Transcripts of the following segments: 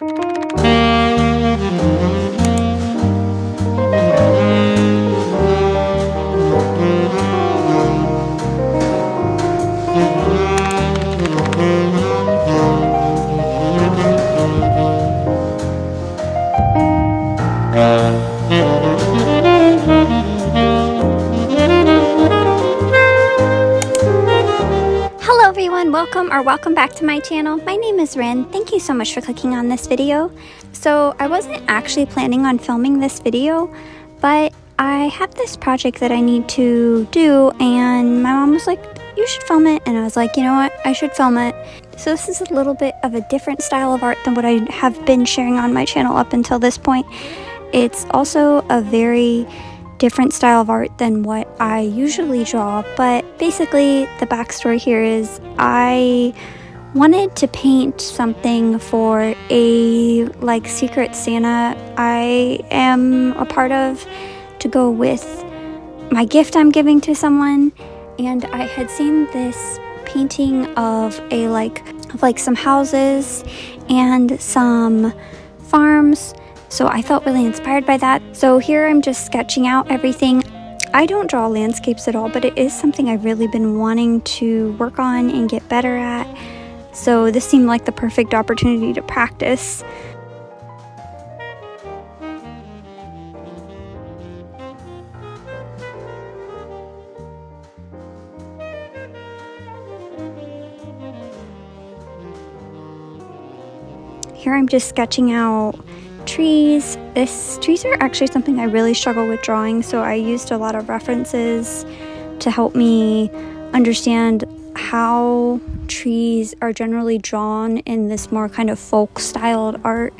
Hello everyone, welcome back to my channel. My name is Rin. Thank you so much for clicking on this video. So I wasn't actually planning on filming this video, but I have this project that I need to do, and my mom was like, you should film it, and I was like, you know what, I should film it. So this is a little bit of a different style of art than what I have been sharing on my channel up until this point. It's also a very different style of art than what I usually draw, but basically the backstory here is I wanted to paint something for a Secret Santa I am a part of to go with my gift I'm giving to someone, and I had seen this painting of some houses and some farms. So I felt really inspired by that. So here I'm just sketching out everything. I don't draw landscapes at all, but it is something I've really been wanting to work on and get better at. So this seemed like the perfect opportunity to practice. Here I'm just sketching out trees. Trees are actually something I really struggle with drawing, so I used a lot of references to help me understand how trees are generally drawn in this more kind of folk styled art.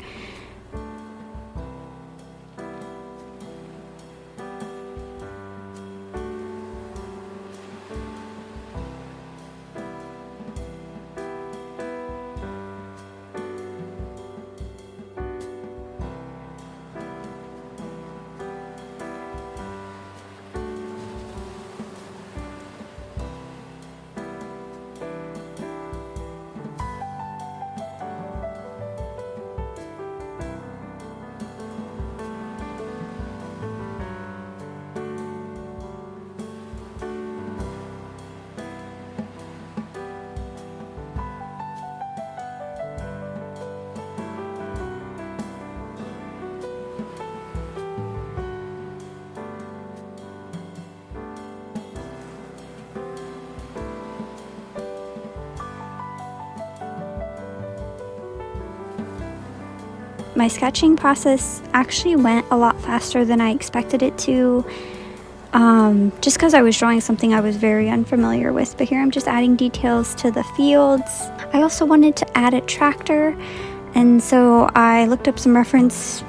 My sketching process actually went a lot faster than I expected it to, just because I was drawing something I was very unfamiliar with. But here I'm just adding details to the fields. I also wanted to add a tractor, and so I looked up some reference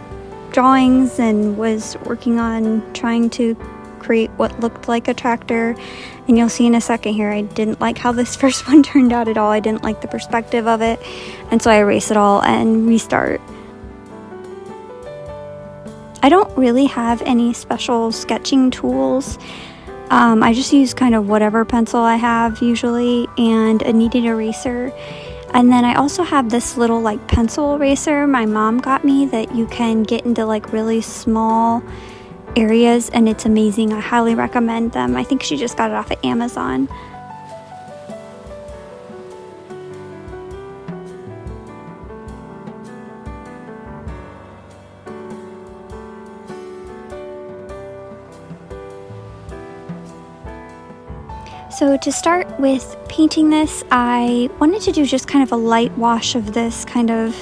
drawings and was working on trying to create what looked like a tractor. And you'll see in a second here, I didn't like how this first one turned out at all. I didn't like the perspective of it, and so I erase it all and restart. I don't really have any special sketching tools. I just use kind of whatever pencil I have usually, and a kneaded eraser. And then I also have this little pencil eraser my mom got me that you can get into really small areas, and it's amazing. I highly recommend them. I think she just got it off of Amazon. So to start with painting this, I wanted to do just kind of a light wash of this kind of,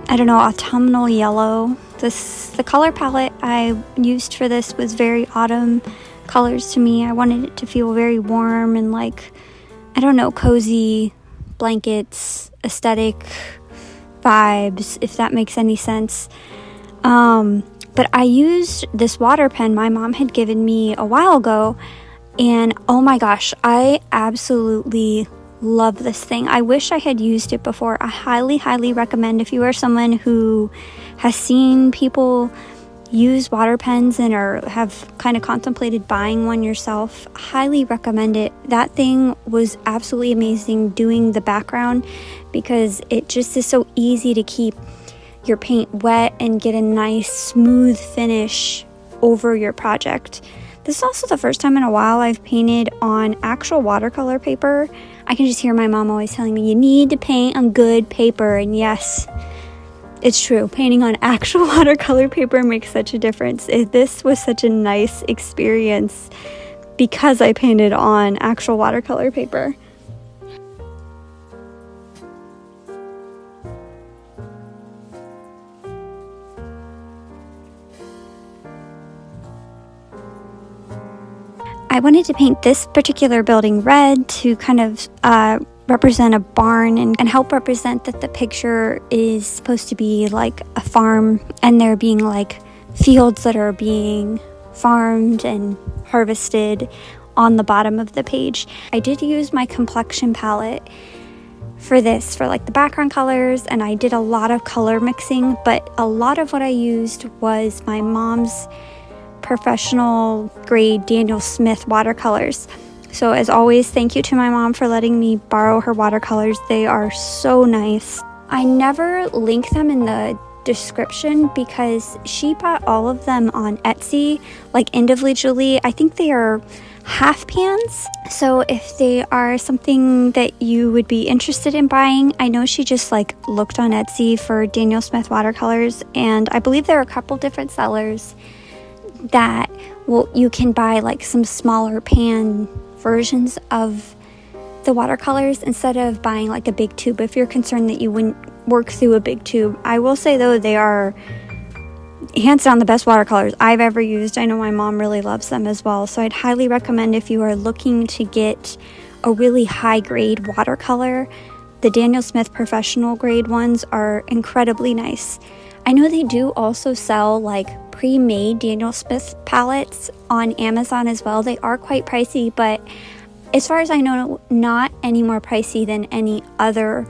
I don't know, autumnal yellow. The color palette I used for this was very autumn colors to me. I wanted it to feel very warm and I don't know, cozy blankets, aesthetic vibes, if that makes any sense. But I used this water pen my mom had given me a while ago, and oh my gosh, I absolutely love this thing. I wish I had used it before. I highly recommend, if you are someone who has seen people use water pens and or have kind of contemplated buying one yourself, highly recommend it. That thing was absolutely amazing doing the background, because it just is so easy to keep your paint wet and get a nice smooth finish over your project. This is also the first time in a while I've painted on actual watercolor paper. I can just hear my mom always telling me, you need to paint on good paper, and yes, it's true. Painting on actual watercolor paper makes such a difference. This was such a nice experience because I painted on actual watercolor paper. I wanted to paint this particular building red to kind of represent a barn and help represent that the picture is supposed to be like a farm, and there being like fields that are being farmed and harvested on the bottom of the page. I did use my complexion palette for this, for like the background colors, and I did a lot of color mixing, but a lot of what I used was my mom's professional grade Daniel Smith watercolors. So as always, thank you to my mom for letting me borrow her watercolors. They are so nice. I never link them in the description because she bought all of them on Etsy, like individually. I think they are half pans. So if they are something that you would be interested in buying, I know she just like looked on Etsy for Daniel Smith watercolors, and I believe there are a couple different sellers that you can buy like some smaller pan versions of the watercolors instead of buying like a big tube if you're concerned that you wouldn't work through a big tube. I will say though, they are hands down the best watercolors I've ever used. I know my mom really loves them as well, so I'd highly recommend if you are looking to get a really high grade watercolor, the Daniel Smith professional grade ones are incredibly nice. I know they do also sell like pre-made Daniel Smith palettes on Amazon as well. They are quite pricey, but as far as I know, not any more pricey than any other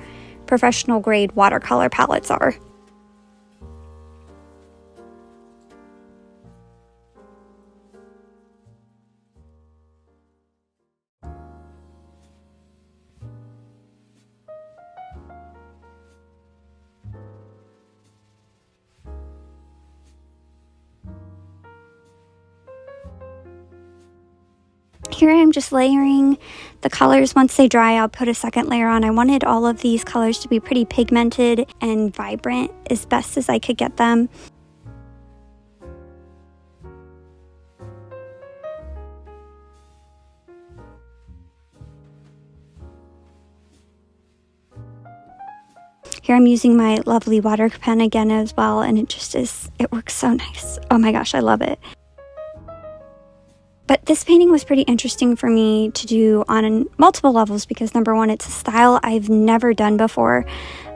professional grade watercolor palettes are. Here I am just layering the colors. Once they dry, I'll put a second layer on. I wanted all of these colors to be pretty pigmented and vibrant as best as I could get them. Here I'm using my lovely water pen again as well, and it works so nice. Oh my gosh, I love it. But this painting was pretty interesting for me to do on multiple levels because number one, it's a style I've never done before,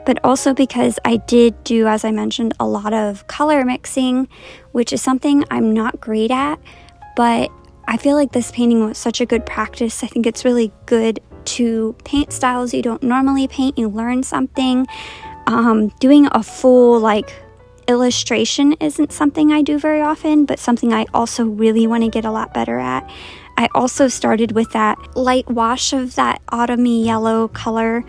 but also because I did do, as I mentioned, a lot of color mixing, which is something I'm not great at, but I feel like this painting was such a good practice. I think it's really good to paint styles you don't normally paint. You learn something. Doing a full illustration isn't something I do very often, but something I also really want to get a lot better at. I also started with that light wash of that autumny yellow color,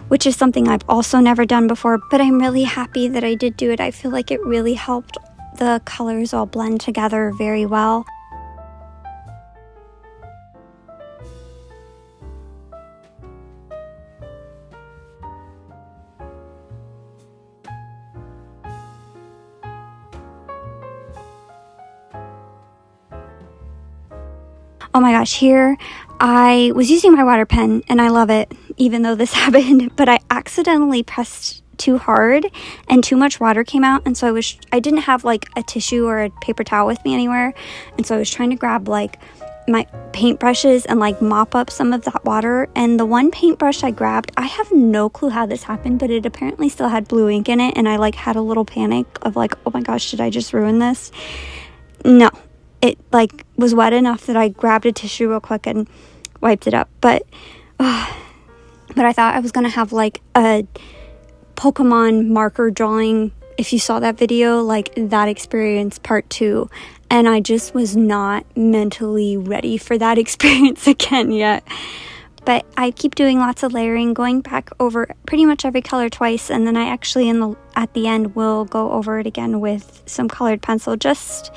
which is something I've also never done before, but I'm really happy that I did do it. I feel like it really helped the colors all blend together very well. Oh my gosh, here I was using my water pen and I love it, even though this happened, but I accidentally pressed too hard and too much water came out, and so I didn't have a tissue or a paper towel with me anywhere, and so I was trying to grab my paintbrushes and mop up some of that water, and the one paintbrush I grabbed, I have no clue how this happened, but it apparently still had blue ink in it, and I had a little panic of oh my gosh, did I just ruin this? No. It was wet enough that I grabbed a tissue real quick and wiped it up, but I thought I was gonna have a Pokemon marker drawing, if you saw that video, that experience part 2, and I just was not mentally ready for that experience again yet. but I keep doing lots of layering, going back over pretty much every color twice, and then I actually at the end will go over it again with some colored pencil just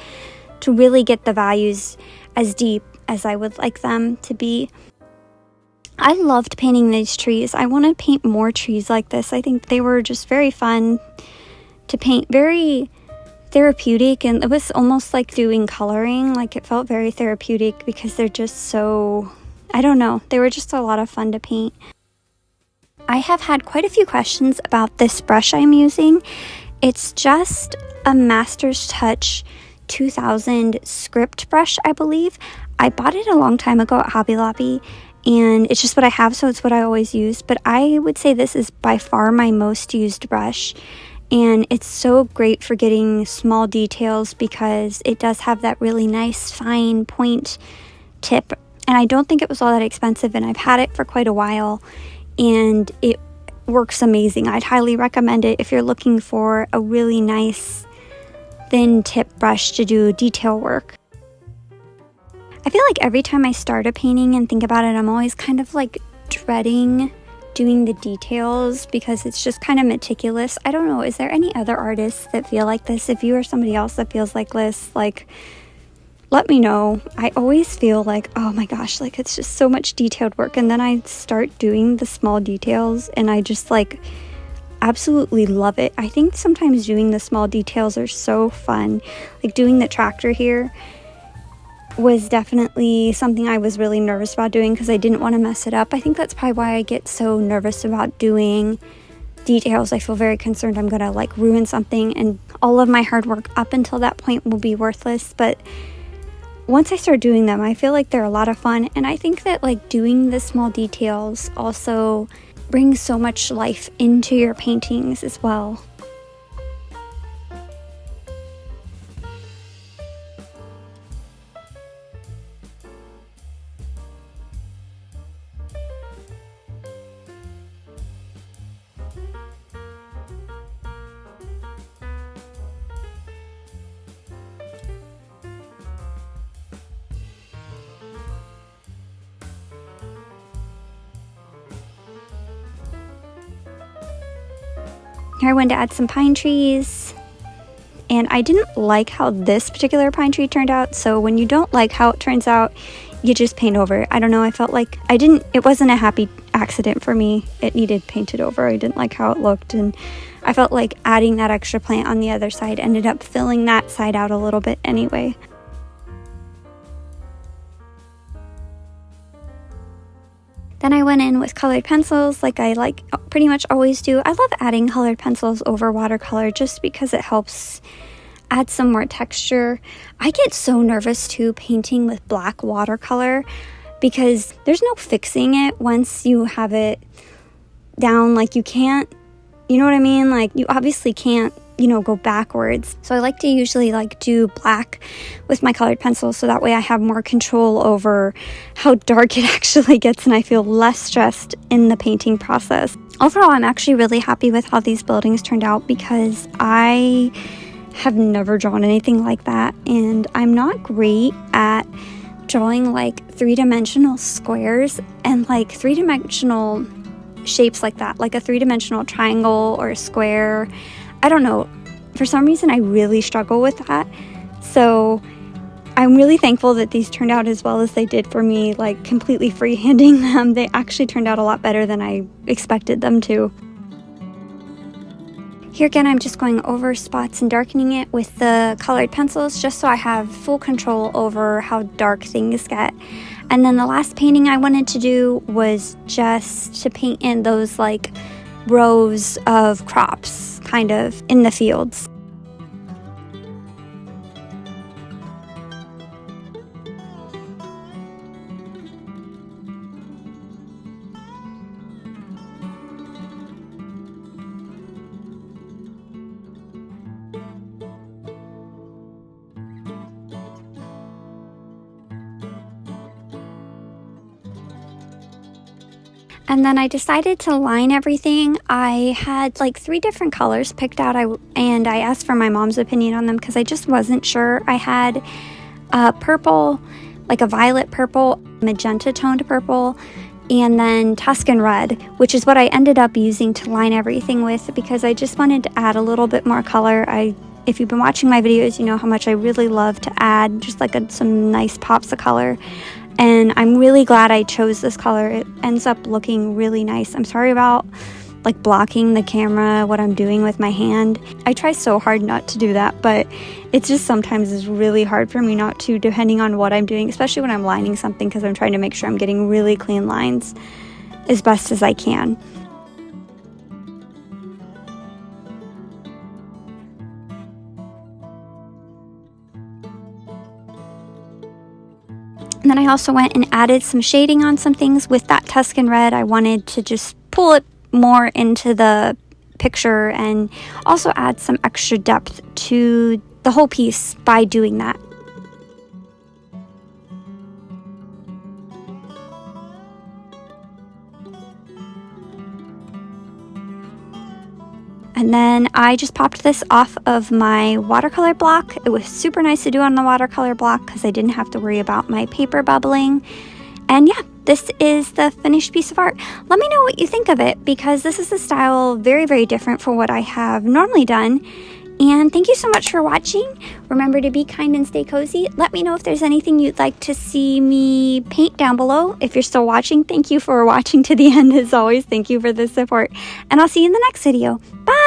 to really get the values as deep as I would like them to be. I loved painting these trees. I want to paint more trees like this. I think they were just very fun to paint, very therapeutic, and it was almost like doing coloring. Like, it felt very therapeutic because they're just so, I don't know, they were just a lot of fun to paint. I have had quite a few questions about this brush I'm using. It's just a Master's Touch 2000 script brush, I believe. I bought it a long time ago at Hobby Lobby, and it's just what I have, so it's what I always use. But I would say this is by far my most used brush, and it's so great for getting small details because it does have that really nice fine point tip. And I don't think it was all that expensive, and I've had it for quite a while, and it works amazing. I'd highly recommend it if you're looking for a really nice thin tip brush to do detail work. I feel like every time I start a painting and think about it, I'm always kind of like dreading doing the details because it's just kind of meticulous. I don't know, is there any other artists that feel like this? If you or somebody else that feels like this, like, let me know. I always feel like, oh my gosh, like it's just so much detailed work, and then I start doing the small details and I just like absolutely love it. I think sometimes doing the small details are so fun. Like doing the tractor here was definitely something I was really nervous about doing because I didn't want to mess it up. I think that's probably why I get so nervous about doing details. I feel very concerned I'm gonna like ruin something, and all of my hard work up until that point will be worthless. But once I start doing them, I feel like they're a lot of fun, and I think that like doing the small details also brings so much life into your paintings as well. Here I wanted to add some pine trees, and I didn't like how this particular pine tree turned out, so when you don't like how it turns out, you just paint over it. I don't know, I felt like it wasn't a happy accident for me. It needed painted over. I didn't like how it looked, and I felt like adding that extra plant on the other side ended up filling that side out a little bit anyway. Then I went in with colored pencils like I pretty much always do. I love adding colored pencils over watercolor just because it helps add some more texture. I get so nervous too painting with black watercolor because there's no fixing it once you have it down. Like you can't, you know what I mean? Like you obviously can't, go backwards. So I like to usually do black with my colored pencils so that way I have more control over how dark it actually gets and I feel less stressed in the painting process. Overall, I'm actually really happy with how these buildings turned out because I have never drawn anything like that, and I'm not great at drawing three-dimensional squares and three-dimensional shapes like that, like a three-dimensional triangle or a square. I don't know, for some reason I really struggle with that, so I'm really thankful that these turned out as well as they did for me, completely freehanding them. They actually turned out a lot better than I expected them to. Here again, I'm just going over spots and darkening it with the colored pencils just so I have full control over how dark things get. And then the last painting I wanted to do was just to paint in those rows of crops kind of in the fields. And then I decided to line everything. I had 3 different colors picked out, and I asked for my mom's opinion on them because I just wasn't sure. I had purple, a violet purple, magenta toned purple, and then Tuscan red, which is what I ended up using to line everything with, because I just wanted to add a little bit more color. If you've been watching my videos, you know how much I really love to add just like some nice pops of color. And I'm really glad I chose this color. It ends up looking really nice. I'm sorry about like blocking the camera, what I'm doing with my hand. I try so hard not to do that, but it's just sometimes is really hard for me not to, depending on what I'm doing, especially when I'm lining something, because I'm trying to make sure I'm getting really clean lines as best as I can. And then I also went and added some shading on some things with that Tuscan red. I wanted to just pull it more into the picture and also add some extra depth to the whole piece by doing that. And then I just popped this off of my watercolor block. It was super nice to do on the watercolor block because I didn't have to worry about my paper bubbling. And yeah, this is the finished piece of art. Let me know what you think of it, because this is a style very, very different from what I have normally done. And thank you so much for watching. Remember to be kind and stay cozy. Let me know if there's anything you'd like to see me paint down below. If you're still watching, thank you for watching to the end as always. Thank you for the support. And I'll see you in the next video. Bye!